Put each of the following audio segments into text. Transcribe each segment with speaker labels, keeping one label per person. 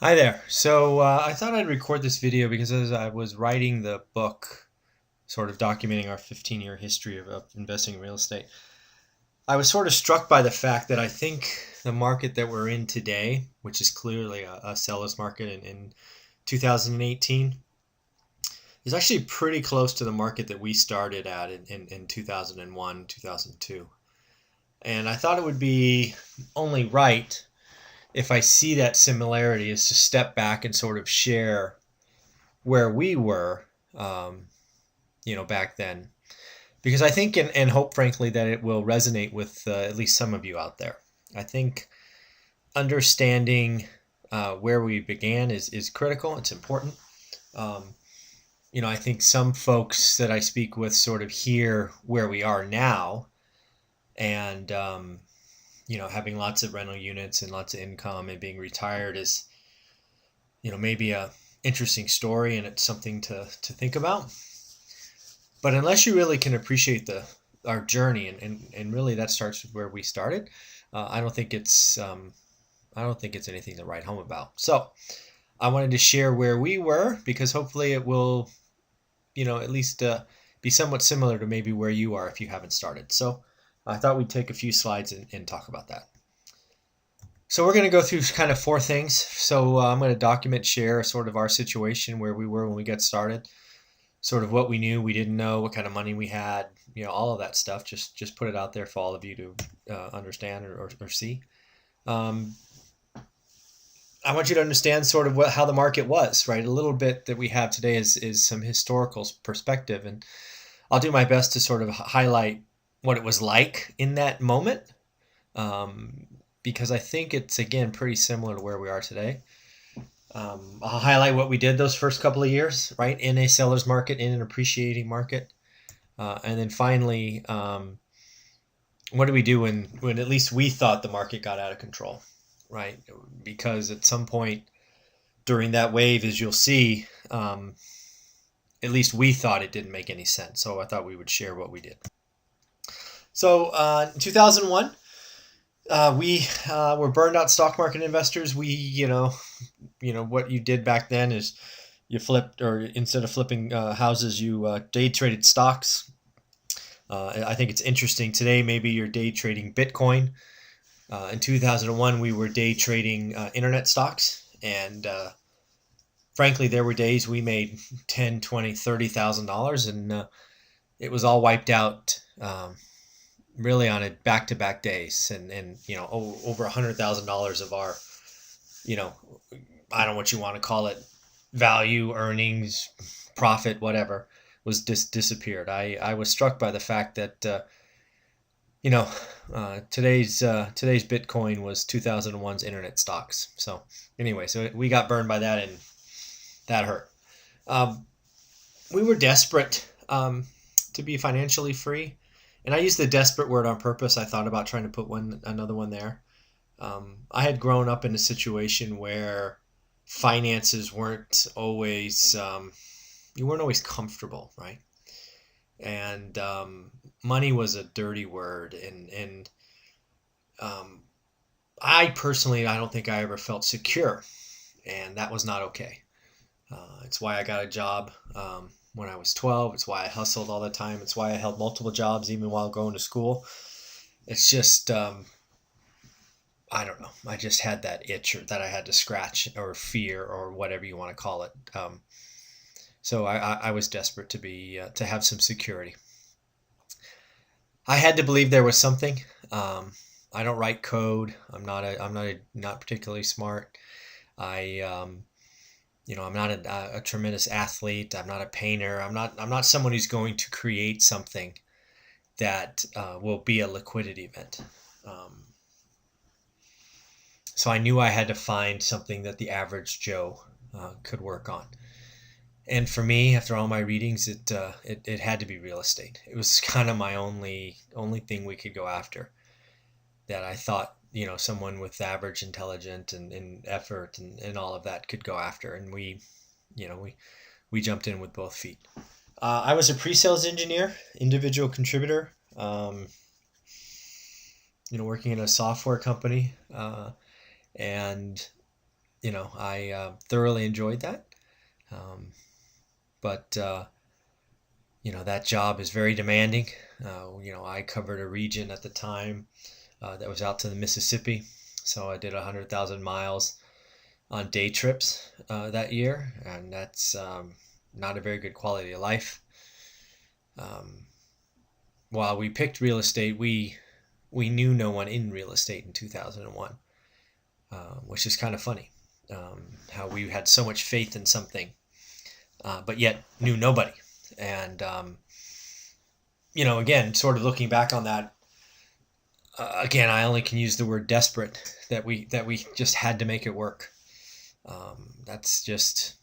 Speaker 1: Hi there. I thought I'd record this video because as I was writing the book, sort of documenting our 15-year history of investing in real estate, I was sort of struck by the fact that I think the market that we're in today, which is clearly a seller's market in 2018, is actually pretty close to the market that we started at in 2001, 2002. And I thought it would be only right if I see that similarity is to step back and sort of share where we were, um, back then. Because I think and hope, frankly, that it will resonate with at least some of you out there. I think understanding where we began is critical. It's important. Um, I think some folks that I speak with sort of hear where we are now and, having lots of rental units and lots of income and being retired is, maybe a interesting story and it's something to think about. But unless you really can appreciate our journey and really that starts with where we started, I don't think it's anything to write home about. So I wanted to share where we were because hopefully it will, at least be somewhat similar to maybe where you are if you haven't started. So I thought we'd take a few slides and talk about that. So we're going to go through kind of four things. So I'm going to document, share sort of our situation, where we were when we got started, sort of what we knew, we didn't know, what kind of money we had, all of that stuff. Just put it out there for all of you to understand or see. Um, I want you to understand sort of how the market was, right? A little bit that we have today is some historical perspective, and I'll do my best to sort of highlight what it was like in that moment, because I think it's, again, pretty similar to where we are today. I'll highlight what we did those first couple of years, right, in a seller's market, in an appreciating market. And then finally, what do we do when at least we thought the market got out of control, right? Because at some point during that wave, as you'll see, at least we thought it didn't make any sense. So I thought we would share what we did. So in 2001, we were burned out stock market investors. What you did back then is you flipped, or instead of flipping houses, you day traded stocks. I think it's interesting today. Maybe you're day trading Bitcoin. In 2001, we were day trading internet stocks, and frankly, there were days we made $10, $20, $30,000, and it was all wiped out. Really on a back-to-back days, and over $100,000 of our, I don't know what you want to call it, value, earnings, profit, whatever, was disappeared. I was struck by the fact that today's Bitcoin was 2001's internet stocks. So anyway, so we got burned by that, and that hurt. We were desperate to be financially free. And I use the desperate word on purpose. I thought about trying to put another one there. I had grown up in a situation where finances weren't always, you weren't always comfortable, right? And money was a dirty word. And I personally, I don't think I ever felt secure. And that was not okay. It's why I got a job when I was 12. It's why I hustled all the time. It's why I held multiple jobs even while going to school. It's just, I don't know. I just had that itch that I had to scratch, or fear, or whatever you want to call it. So I was desperate to have some security. I had to believe there was something. I don't write code. I'm not particularly smart. I'm not a tremendous athlete. I'm not a painter. I'm not someone who's going to create something that will be a liquidity event. So I knew I had to find something that the average Joe could work on. And for me, after all my readings, it had to be real estate. It was kind of my only thing we could go after, that I thought someone with average intelligence and effort and all of that could go after. And we jumped in with both feet. I was a pre-sales engineer, individual contributor, working in a software company. And I thoroughly enjoyed that. Um, but that job is very demanding. I covered a region at the time that was out to the Mississippi. So I did 100,000 miles on day trips that year, and that's not a very good quality of life. Um, while we picked real estate, we knew no one in real estate in 2001, which is kind of funny. How we had so much faith in something, but yet knew nobody. And again, sort of looking back on that, again, I only can use the word desperate, that we just had to make it work. That's just,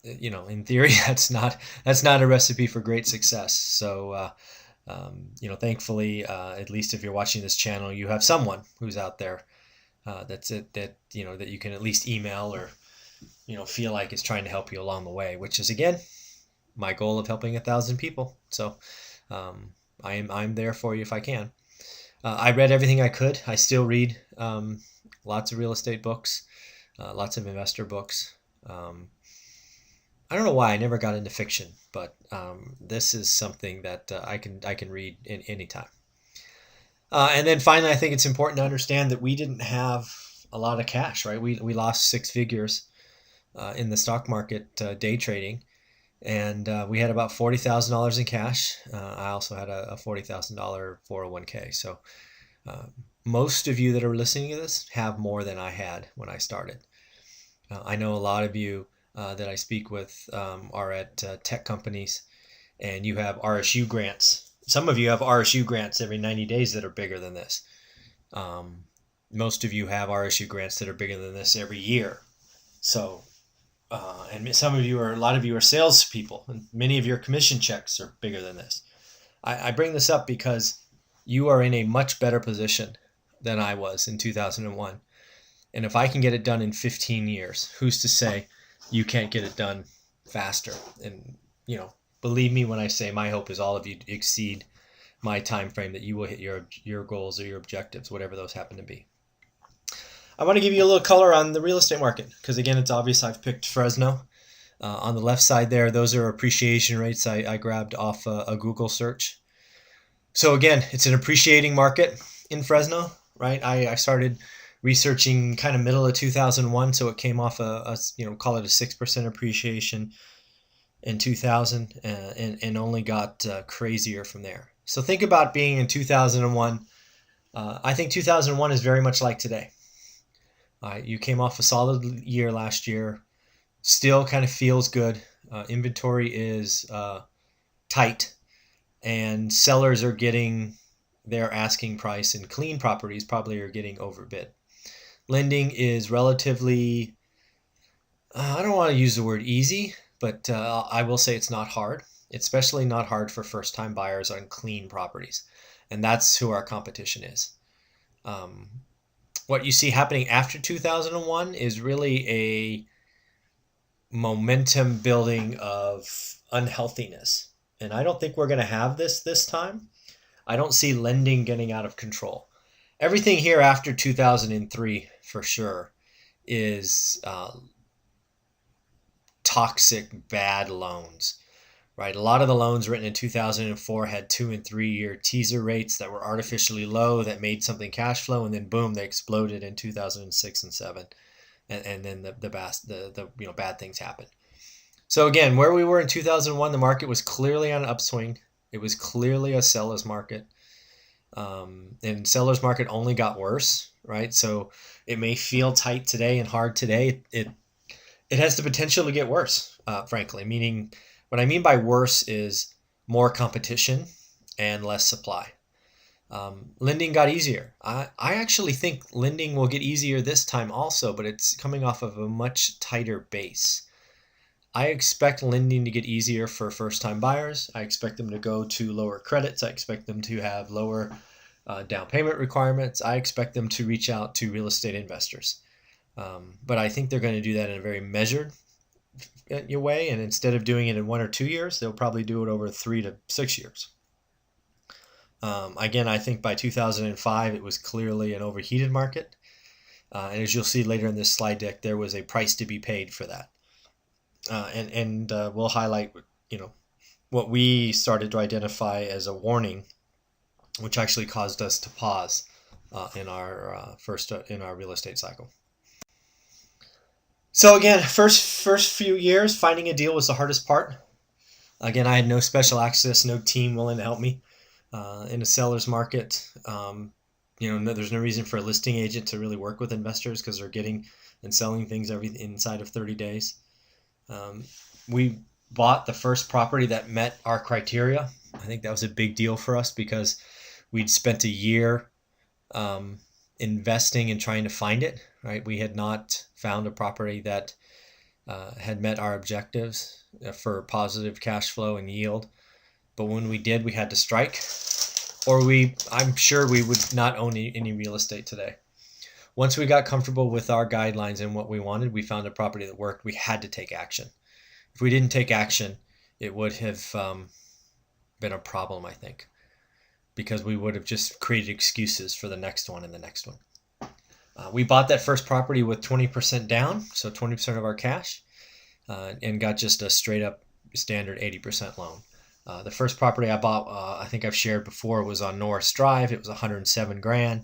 Speaker 1: in theory, that's not a recipe for great success. So, thankfully, at least if you're watching this channel, you have someone who's out there that you can at least email or feel like is trying to help you along the way, which is again my goal of helping 1,000 people. So I'm there for you if I can. I read everything I could. I still read lots of real estate books, lots of investor books. I don't know why I never got into fiction, but this is something that I can read in any time. And then finally, I think it's important to understand that we didn't have a lot of cash, right? We lost six figures in the stock market day trading, and we had about $40,000 in cash. I also had a $40,000 401k. So most of you that are listening to this have more than I had when I started. I know a lot of you that I speak with are at tech companies, and you have RSU grants. Some of you have RSU grants every 90 days that are bigger than this. Most of you have RSU grants that are bigger than this every year. So, and a lot of you are salespeople, and many of your commission checks are bigger than this. I bring this up because you are in a much better position than I was in 2001. And if I can get it done in 15 years, who's to say you can't get it done faster? And, believe me when I say my hope is all of you exceed my time frame, that you will hit your goals or your objectives, whatever those happen to be. I want to give you a little color on the real estate market because, again, it's obvious I've picked Fresno. On the left side there, those are appreciation rates I grabbed off a Google search. So, again, it's an appreciating market in Fresno, right? I started researching kind of middle of 2001, so it came off call it a 6% appreciation in 2000, and only got crazier from there. So think about being in 2001. I think 2001 is very much like today. You came off a solid year last year. Still kind of feels good. Inventory is tight, and sellers are getting their asking price, and clean properties probably are getting overbid. Lending is relatively, I don't want to use the word easy, but I will say it's not hard, especially not hard for first-time buyers on clean properties. And that's who our competition is. What you see happening after 2001 is really a momentum building of unhealthiness. And I don't think we're going to have this time. I don't see lending getting out of control. Everything here after 2003, for sure, is toxic, bad loans, right? A lot of the loans written in 2004 had 2 and 3 year teaser rates that were artificially low, that made something cash flow, and then boom, they exploded in 2006 and 7, and then the bad things happened. So again, where we were in 2001, the market was clearly on an upswing. It was clearly a seller's market, and seller's market only got worse, right? So it may feel tight today and hard today. It has the potential to get worse, frankly, meaning what I mean by worse is more competition and less supply. Lending got easier. I actually think lending will get easier this time also, but it's coming off of a much tighter base. I expect lending to get easier for first-time buyers. I expect them to go to lower credits. I expect them to have lower down payment requirements. I expect them to reach out to real estate investors. But I think they're going to do that in a very measured way. And instead of doing it in 1 or 2 years, they'll probably do it over 3 to 6 years. Again, I think by 2005, it was clearly an overheated market. And as you'll see later in this slide deck, there was a price to be paid for that. We'll highlight, what we started to identify as a warning, which actually caused us to pause in our real estate cycle. So again, first few years, finding a deal was the hardest part. Again, I had no special access, no team willing to help me in a seller's market. There's no reason for a listing agent to really work with investors because they're getting and selling things inside of 30 days. We bought the first property that met our criteria. I think that was a big deal for us because we'd spent a year investing and trying to find it, right? We had not found a property that had met our objectives for positive cash flow and yield. But when we did, we had to strike, or I'm sure we would not own any real estate today. Once we got comfortable with our guidelines and what we wanted, we found a property that worked. We had to take action. If we didn't take action, it would have been a problem, I think, because we would have just created excuses for the next one and the next one. We bought that first property with 20% down, so 20% of our cash, and got just a straight up standard 80% loan. The first property I bought, I think I've shared before, was on Norris Drive. It was $107,000,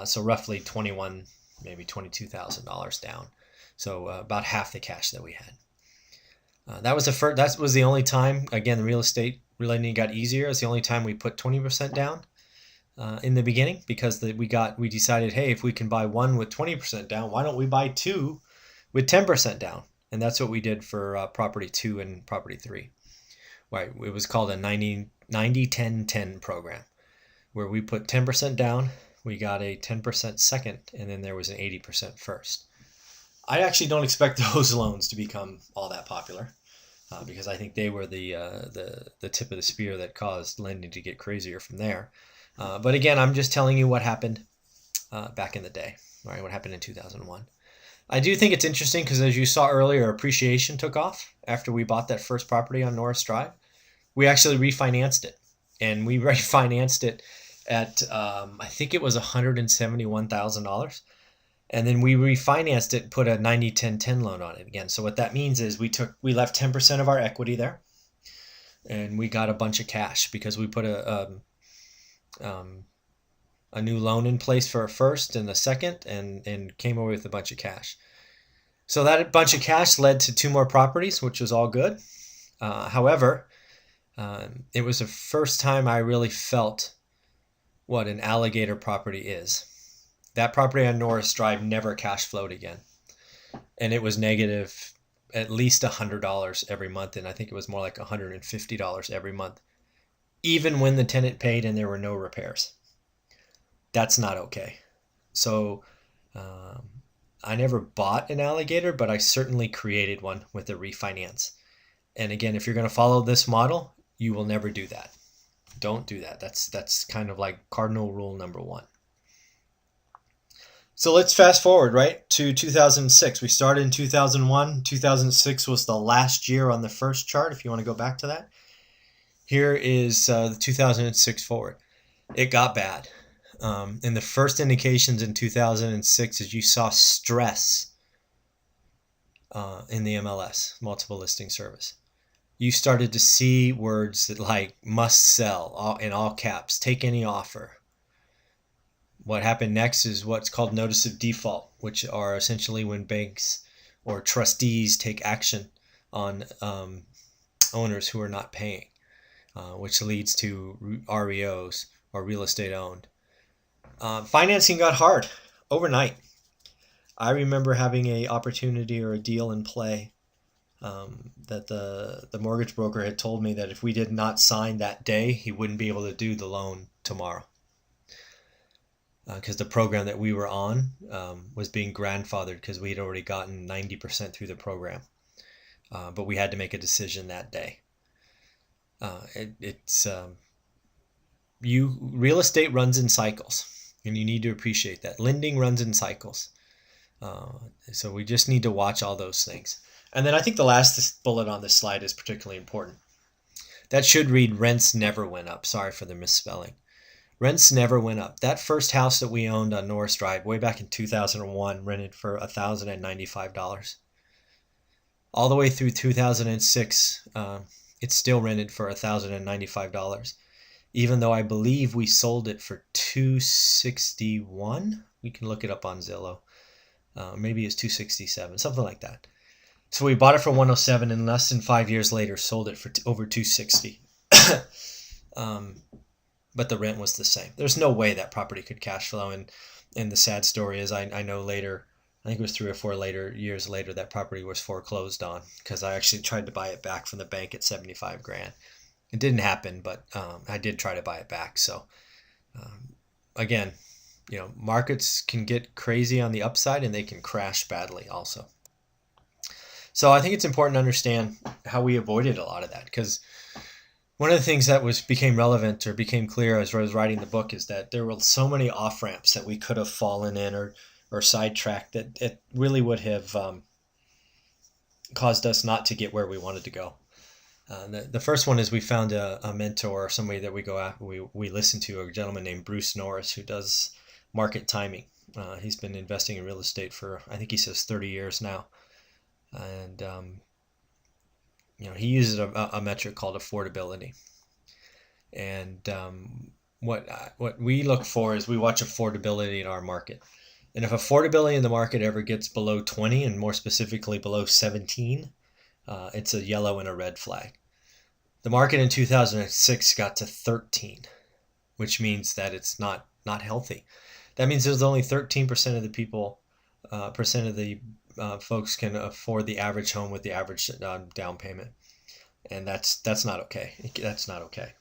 Speaker 1: so roughly $21,000, maybe $22,000 down. So about half the cash that we had. That was the only time. Again, the real estate lending got easier. It's the only time we put 20% down in the beginning, because we decided, hey, if we can buy one with 20% down, why don't we buy two with 10% down? And that's what we did for property 2 and property 3. Right, it was called a 90-10-10 program, where we put 10% down, we got a 10% second, and then there was an 80% first. I actually don't expect those loans to become all that popular, because I think they were the tip of the spear that caused lending to get crazier from there. But again, I'm just telling you what happened back in the day, right? What happened in 2001. I do think it's interesting because, as you saw earlier, appreciation took off after we bought that first property on Norris Drive. We actually refinanced it, and we refinanced it at I think it was $171,000. And then we refinanced it, put a 90-10-10 loan on it again. So what that means is we left 10% of our equity there, and we got a bunch of cash because we put a new loan in place for a first and a second, and came away with a bunch of cash. So that bunch of cash led to 2 more properties, which was all good. However, it was the first time I really felt what an alligator property is. That property on Norris Drive never cash flowed again. And it was negative at least $100 every month. And I think it was more like $150 every month, even when the tenant paid and there were no repairs. That's not okay. So I never bought an alligator, but I certainly created one with a refinance. And again, if you're going to follow this model, you will never do that. Don't do that. That's kind of like cardinal rule number 1. So let's fast forward, right, to 2006. We started in 2001. 2006 was the last year on the first chart, if you want to go back to that. Here is the 2006 forward. It got bad. And the first indications in 2006 is you saw stress in the MLS, multiple listing service. You started to see words that like must sell in all caps, take any offer. What happened next is what's called notice of default, which are essentially when banks or trustees take action on owners who are not paying, which leads to REOs, or real estate owned. Financing got hard overnight. I remember having an opportunity or a deal in play that the mortgage broker had told me that if we did not sign that day, he wouldn't be able to do the loan tomorrow. Because the program that we were on was being grandfathered because we had already gotten 90% through the program. But we had to make a decision that day. Real estate runs in cycles, and you need to appreciate that. Lending runs in cycles. So we just need to watch all those things. And then I think the last bullet on this slide is particularly important. That should read rents never went up. Sorry for the misspelling. Rents never went up. That first house that we owned on Norris Drive way back in 2001 rented for $1,095. All the way through 2006, it still rented for $1,095. Even though I believe we sold it for $261. We can look it up on Zillow. Maybe it's $267, something like that. So we bought it for $107, and less than 5 years later sold it for over $260. But the rent was the same. There's no way that property could cash flow. And the sad story is, I know later, I think it was 3 or 4 years later, that property was foreclosed on because I actually tried to buy it back from the bank at 75 grand. It didn't happen, but I did try to buy it back. So again, markets can get crazy on the upside and they can crash badly also. So I think it's important to understand how we avoided a lot of that, because one of the things that became relevant or became clear as I was writing the book is that there were so many off-ramps that we could have fallen in or sidetracked that it really would have caused us not to get where we wanted to go. The first one is we found a mentor, somebody that we listen to, a gentleman named Bruce Norris, who does market timing. He's been investing in real estate for, I think he says 30 years now. And he uses a metric called affordability. And what we look for is we watch affordability in our market. And if affordability in the market ever gets below 20, and more specifically below 17, it's a yellow and a red flag. The market in 2006 got to 13, which means that it's not healthy. That means there's only 13% of the people, folks can afford the average home with the average down payment. And that's not okay. That's not okay.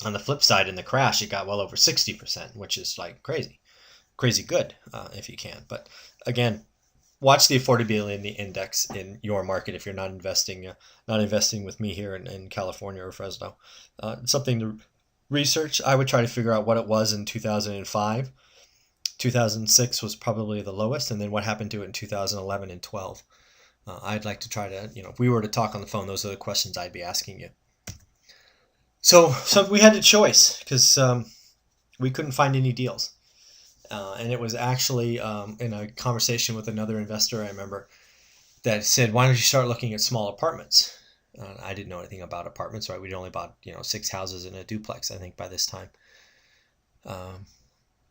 Speaker 1: On the flip side, in the crash, it got well over 60%, which is like crazy good if you can. But again, watch the affordability index in your market if you're not investing with me here in California or Fresno. It's something to research. I would try to figure out what it was in 2005. 2006 was probably the lowest, and then what happened to it in 2011 and 12. I'd like to try to, if we were to talk on the phone, those are the questions I'd be asking you. So we had a choice because we couldn't find any deals. And it was actually in a conversation with another investor, I remember, that said, why don't you start looking at small apartments? I didn't know anything about apartments, right? We'd only bought 6 houses in a duplex, I think, by this time.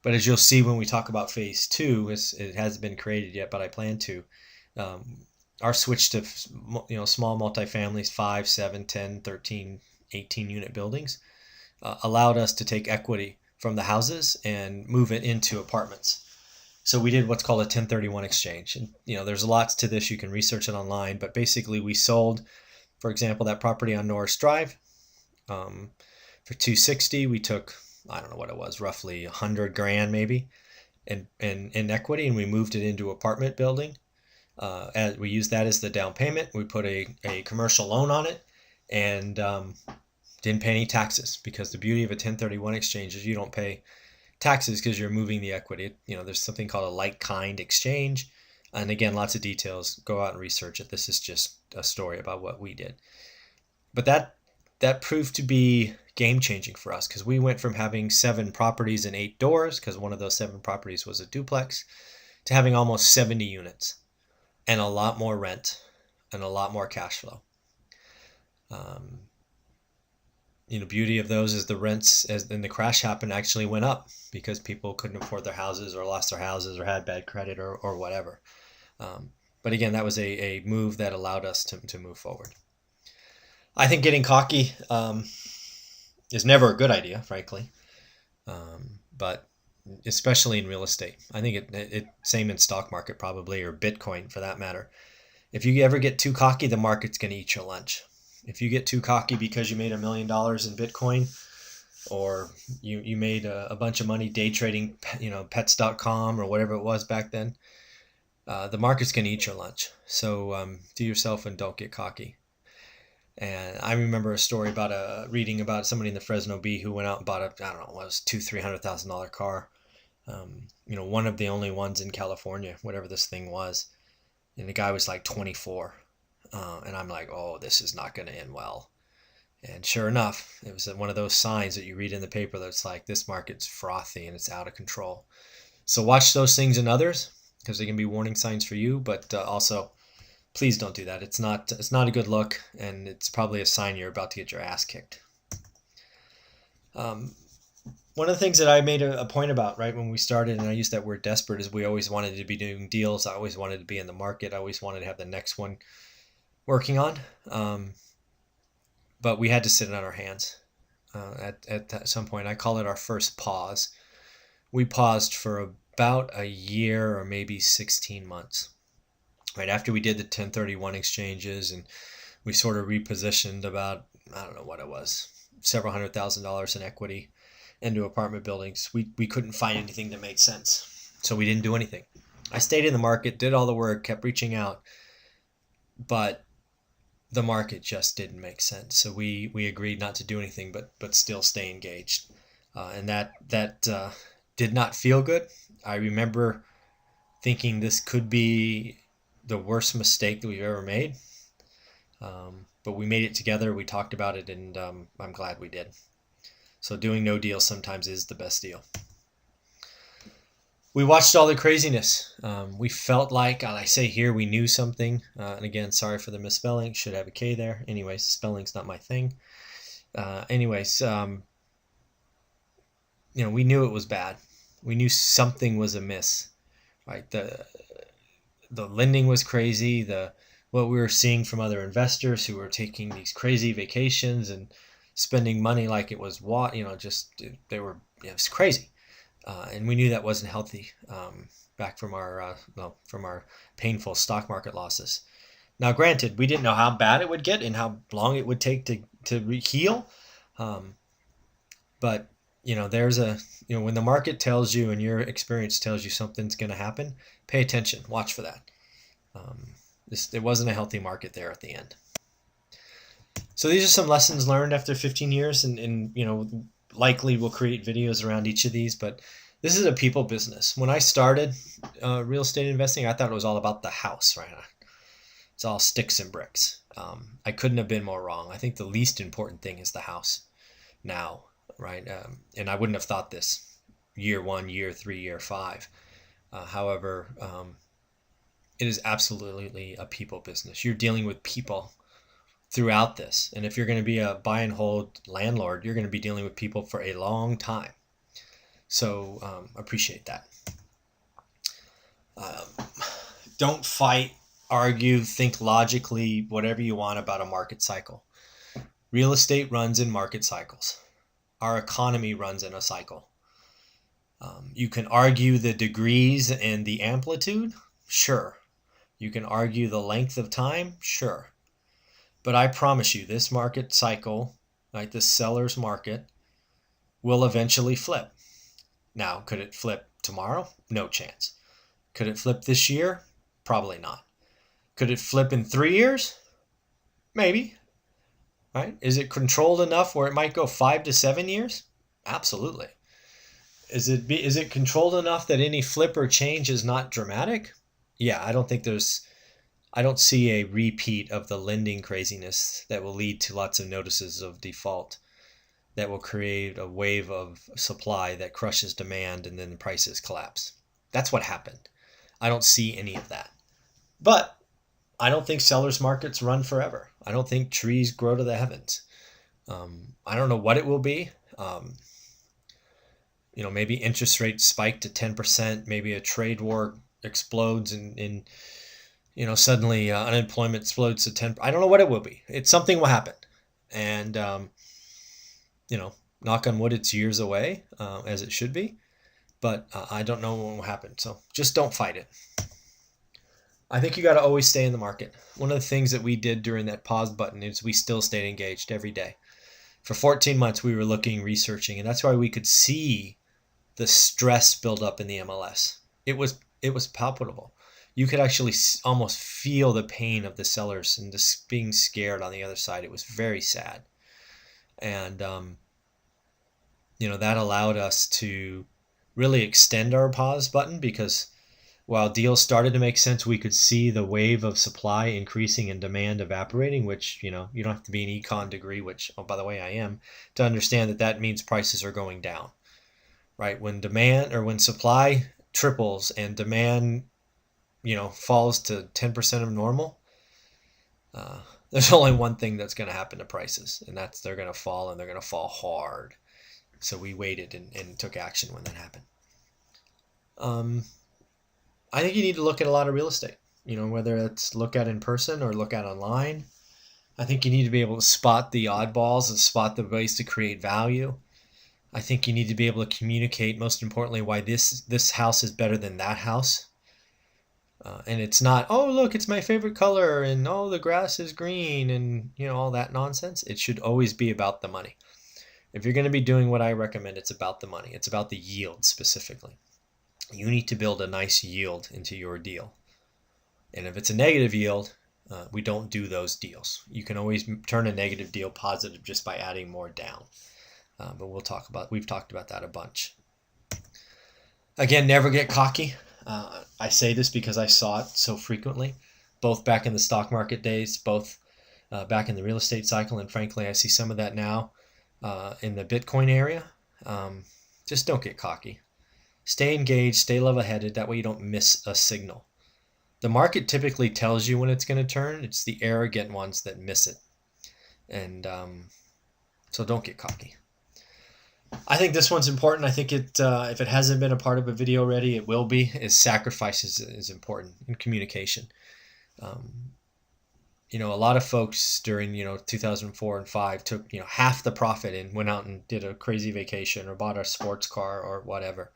Speaker 1: But as you'll see when we talk about phase 2, it hasn't been created yet, but I plan to. Our switch to small multifamilies, 5, 7, 10, 13, 18 unit buildings, allowed us to take equity from the houses and move it into apartments. So we did what's called a 1031 exchange. And there's lots to this. You can research it online, but basically we sold, for example, that property on Norris Drive for $260. We took, I don't know what it was, roughly $100 grand maybe in equity, and we moved it into apartment building. We used that as the down payment. We put a commercial loan on it, and didn't pay any taxes, because the beauty of a 1031 exchange is you don't pay taxes because you're moving the equity. There's something called a like kind exchange. And again, lots of details. Go out and research it. This is just a story about what we did. But that proved to be game changing for us, because we went from having 7 properties and 8 doors, because one of those 7 properties was a duplex, to having almost 70 units and a lot more rent and a lot more cash flow. Beauty of those is the rents, as then the crash happened, actually went up because people couldn't afford their houses or lost their houses or had bad credit or whatever. But again, that was a move that allowed us to move forward. I think getting cocky is never a good idea, frankly, but especially in real estate. I think it same in stock market probably, or Bitcoin for that matter. If you ever get too cocky, the market's going to eat your lunch. If you get too cocky because you made $1 million in Bitcoin, or you made a bunch of money day trading, pets.com or whatever it was back then, the market's going to eat your lunch. So do yourself and don't get cocky. And I remember a story about reading about somebody in the Fresno Bee who went out and bought $200,000-$300,000 car. One of the only ones in California, whatever this thing was. And the guy was like 24. And I'm like, oh, this is not going to end well. And sure enough, it was one of those signs that you read in the paper that's like, this market's frothy and it's out of control. So watch those things in others because they can be warning signs for you, but also please don't do that. It's not a good look, and it's probably a sign you're about to get your ass kicked. Um, One of the things that I made a point about right when we started, and I used that word desperate, is we always wanted to be doing deals. I always wanted to be in the market. I always wanted to have the next one working on. But we had to sit on our hands at some point. I call it our first pause. We paused for about a year or maybe 16 months. Right after we did the 1031 exchanges, and we sort of repositioned about, I don't know what it was, several $100,000 in equity into apartment buildings. We couldn't find anything that made sense. So we didn't do anything. I stayed in the market, did all the work, kept reaching out, but the market just didn't make sense. So we agreed not to do anything, but still stay engaged. And that did not feel good. I remember thinking this could be the worst mistake that we've ever made. But we made it together. We talked about it, and I'm glad we did. So doing no deal sometimes is the best deal. We watched all the craziness. We felt like, I say here, we knew something. And again, sorry for the misspelling. Should have a K there. Anyways, spelling's not my thing. Anyways, we knew it was bad. We knew something was amiss. Right? The lending was crazy. What we were seeing from other investors who were taking these crazy vacations and spending money like it was it was crazy. And we knew that wasn't healthy back from our painful stock market losses. Now, granted, we didn't know how bad it would get and how long it would take to heal. But when the market tells you and your experience tells you something's going to happen, pay attention. Watch for that. It wasn't a healthy market there at the end. So these are some lessons learned after 15 years, and likely we'll create videos around each of these, but this is a people business. When I started real estate investing, I thought it was all about the house, right? It's all sticks and bricks. I couldn't have been more wrong. I think the least important thing is the house now, right? And I wouldn't have thought this year 1, year 3, year 5. However, it is absolutely a people business. You're dealing with people throughout this. And if you're going to be a buy and hold landlord, you're going to be dealing with people for a long time. So appreciate that. Don't fight, argue, think logically, whatever you want about a market cycle. Real estate runs in market cycles. Our economy runs in a cycle. You can argue the degrees and the amplitude, sure. You can argue the length of time, sure. But I promise you, this market cycle, like the seller's market, will eventually flip. Now, could it flip tomorrow? No chance. Could it flip this year? Probably not. Could it flip in 3 years? Maybe. Right? Is it controlled enough where it might go 5 to 7 years? Absolutely. Is it controlled enough that any flip or change is not dramatic? Yeah, I don't see a repeat of the lending craziness that will lead to lots of notices of default that will create a wave of supply that crushes demand and then the prices collapse. That's what happened. I don't see any of that. But I don't think sellers markets run forever. I don't think trees grow to the heavens. I don't know what it will be. Maybe interest rates spike to 10%. Maybe a trade war explodes and suddenly unemployment explodes to 10. I don't know what it will be. Something will happen. And, knock on wood, it's years away, as it should be. But I don't know what will happen. So just don't fight it. I think you got to always stay in the market. One of the things that we did during that pause button is we still stayed engaged every day. For 14 months, we were looking, researching, and that's why we could see the stress build up in the MLS. It was palpable. You could actually almost feel the pain of the sellers and just being scared on the other side. It was very sad. And, that allowed us to really extend our pause button because while deals started to make sense, we could see the wave of supply increasing and demand evaporating, which, you don't have to be an econ degree, which, oh, by the way, I am, to understand that means prices are going down, right? When supply triples and demand, falls to 10% of normal, there's only one thing that's going to happen to prices, and that's they're going to fall, and they're going to fall hard. So we waited and took action when that happened. I think you need to look at a lot of real estate, whether it's look at in person or look at online. I think you need to be able to spot the oddballs and spot the ways to create value. I think you need to be able to communicate, most importantly, why this house is better than that house. And it's not, oh, look, it's my favorite color, and oh, the grass is green, and all that nonsense. It should always be about the money. If you're going to be doing what I recommend, it's about the money. It's about the yield specifically. You need to build a nice yield into your deal. And if it's a negative yield, we don't do those deals. You can always turn a negative deal positive just by adding more down. But we've talked about that a bunch. Again, never get cocky. I say this because I saw it so frequently, both back in the stock market days, both back in the real estate cycle, and frankly, I see some of that now in the Bitcoin area. Just don't get cocky. Stay engaged, stay level-headed. That way you don't miss a signal. The market typically tells you when it's going to turn. It's the arrogant ones that miss it. And so don't get cocky. I think this one's important. I think if it hasn't been a part of a video already, it will be. Sacrifice is important in communication. A lot of folks during 2004 and 2005 took half the profit and went out and did a crazy vacation or bought a sports car or whatever.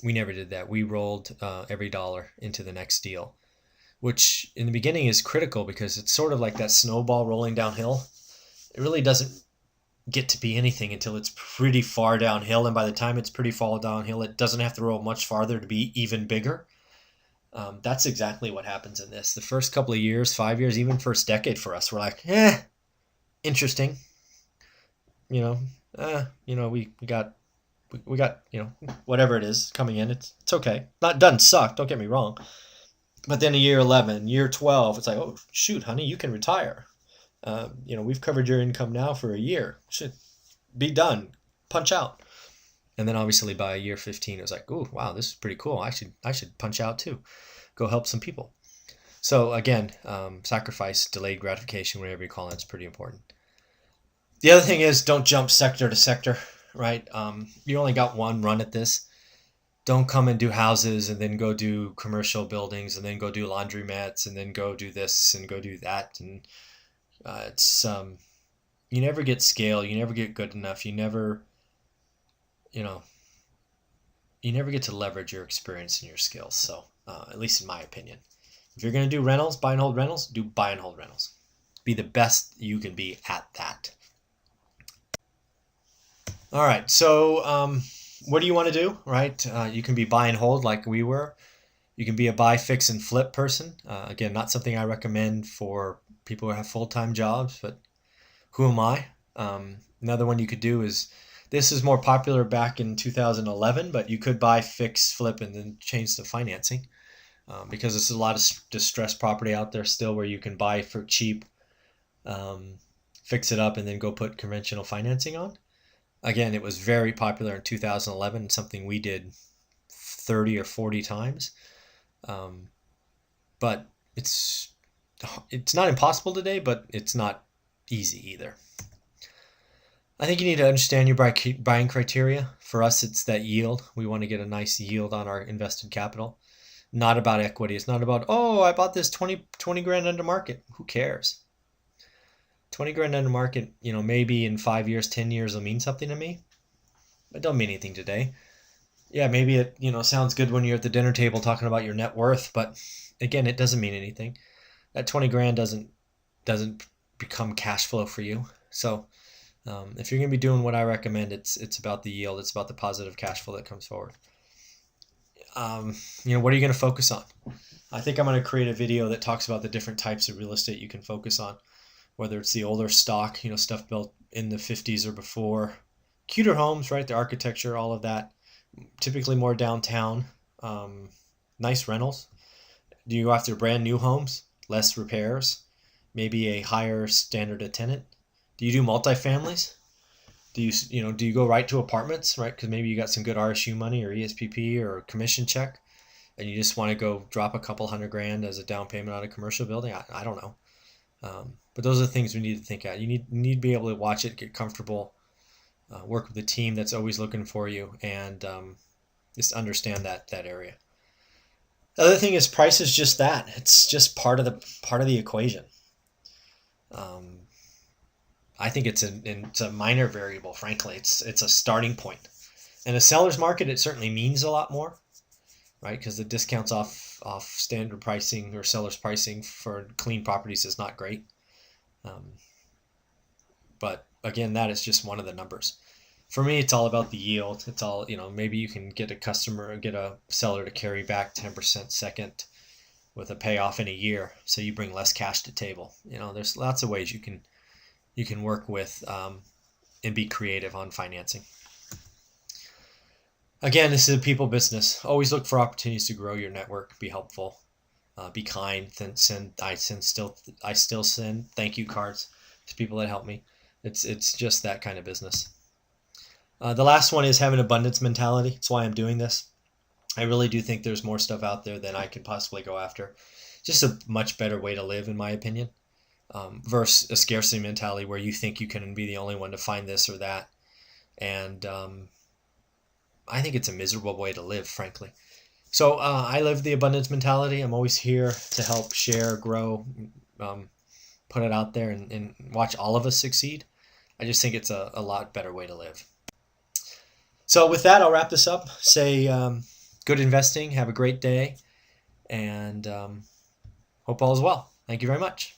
Speaker 1: We never did that. We rolled every dollar into the next deal, which in the beginning is critical because it's sort of like that snowball rolling downhill. It really doesn't get to be anything until it's pretty far downhill, and by the time it's pretty far downhill, it doesn't have to roll much farther to be even bigger. That's exactly what happens in this. The first couple of years, 5 years, even first decade for us, we're like, interesting. We got whatever it is coming in. It's okay. Doesn't suck. Don't get me wrong. But then year 11, year 12, it's like, oh shoot, honey, you can retire. We've covered your income now for a year. Should be done. Punch out. And then obviously by year 15, it was like, oh wow, this is pretty cool. I should punch out too. Go help some people. So again, sacrifice, delayed gratification, whatever you call it, it's pretty important. The other thing is don't jump sector to sector, right? You only got one run at this. Don't come and do houses and then go do commercial buildings and then go do laundromats and then go do this and go do that. And it's you never get scale. You never get good enough. You never get to leverage your experience and your skills. So at least in my opinion, if you're going to do rentals, buy and hold rentals, do buy and hold rentals. Be the best you can be at that. All right. So what do you want to do, right? You can be buy and hold like we were. You can be a buy, fix, and flip person. Again, not something I recommend for people who have full-time jobs, but who am I? Another one you could do is, this is more popular back in 2011, but you could buy, fix, flip, and then change the financing because there's a lot of distressed property out there still where you can buy for cheap, fix it up, and then go put conventional financing on. Again, it was very popular in 2011, something we did 30 or 40 times. But it's not impossible today, but it's not easy either. I think you need to understand your buying criteria. For us, it's that yield. We want to get a nice yield on our invested capital. Not about equity. It's not about, oh, I bought this 20 grand under market. Who cares? 20 grand under market, maybe in 5 years, 10 years will mean something to me. But don't mean anything today. Yeah, maybe it, sounds good when you're at the dinner table talking about your net worth, but again, it doesn't mean anything. That 20 grand doesn't become cash flow for you. So if you're going to be doing what I recommend, it's about the yield. It's about the positive cash flow that comes forward. What are you going to focus on? I think I'm going to create a video that talks about the different types of real estate you can focus on, whether it's the older stock, stuff built in the 50s or before, cuter homes, right? The architecture, all of that, typically more downtown. nice rentals? Do you go after brand new homes, less repairs, maybe a higher standard of tenant? Do you do multifamilies? Do you go right to apartments, right? Because maybe you got some good RSU money or ESPP or commission check, and you just want to go drop a couple $100,000 as a down payment on a commercial building. I don't know. But those are the things we need to think at. You need to be able to watch it, get comfortable, work with a team that's always looking for you, and just understand that area. The other thing is price is just that. It's just part of the equation. Um, I think it's a minor variable. Frankly, it's a starting point. In a seller's market, it certainly means a lot more, right? Because the discounts off standard pricing or seller's pricing for clean properties is not great. Um, but again, that is just one of the numbers. For me, it's all about the yield. It's all, maybe you can get a seller to carry back 10% second with a payoff in a year, so you bring less cash to table. There's lots of ways you can work with and be creative on financing. Again, this is a people business. Always look for opportunities to grow your network, be helpful, be kind. I still send thank you cards to people that help me. It's just that kind of business. The last one is have an abundance mentality. That's why I'm doing this. I really do think there's more stuff out there than I could possibly go after. Just a much better way to live, in my opinion, versus a scarcity mentality where you think you can be the only one to find this or that. And I think it's a miserable way to live, frankly. So I live the abundance mentality. I'm always here to help share, grow, put it out there, and watch all of us succeed. I just think it's a lot better way to live. So with that, I'll wrap this up. Say good investing. Have a great day, and hope all is well. Thank you very much.